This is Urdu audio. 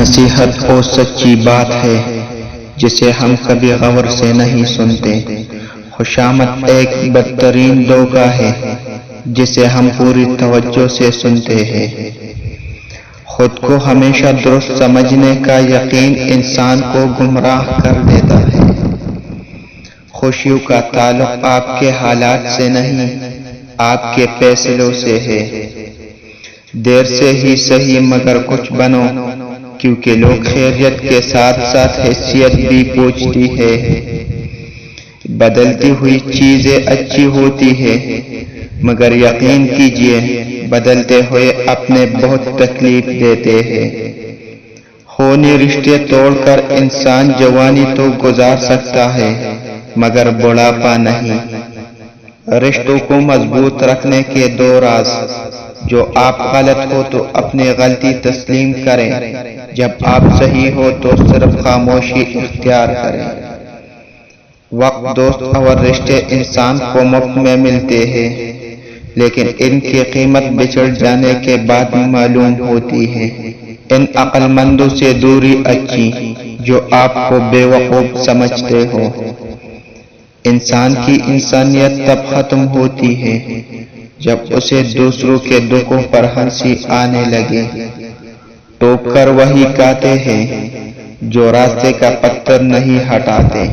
نصیحت وہ سچی بات ہے جسے ہم کبھی غور سے نہیں سنتے۔ خوشامد ایک بدترین دھوکہ ہے جسے ہم پوری توجہ سے سنتے ہیں۔ خود کو ہمیشہ درست سمجھنے کا یقین انسان کو گمراہ کر دیتا ہے۔ خوشیوں کا تعلق آپ کے حالات سے نہیں، آپ کے فیصلوں سے ہے۔ دیر سے ہی صحیح مگر کچھ بنو، کیونکہ لوگ خیریت کے ساتھ ساتھ حیثیت بھی پوچھتی ہے۔ بدلتی ہوئی چیزیں اچھی ہوتی ہے، مگر یقین کیجئے بدلتے ہوئے اپنے بہت تکلیف دیتے ہیں۔ خونی رشتے توڑ کر انسان جوانی تو گزار سکتا ہے مگر بڑھاپا نہیں۔ رشتوں کو مضبوط رکھنے کے دو راز: جو آپ غلط ہو تو اپنی غلطی تسلیم کریں، جب آپ صحیح ہو تو صرف خاموشی اختیار کریں۔ وقت، دوست اور رشتے انسان کو مفت میں ملتے ہیں، لیکن ان کی قیمت بچھڑ جانے کے بعد معلوم ہوتی ہے۔ ان عقل مندوں سے دوری اچھی جو آپ کو بے وقوف سمجھتے ہو۔ انسان کی انسانیت تب ختم ہوتی ہے جب اسے دوسروں کے دکھوں پر ہنسی آنے لگے۔ ٹوک کر وہی کہتے ہیں جو راستے کا پتھر نہیں ہٹاتے۔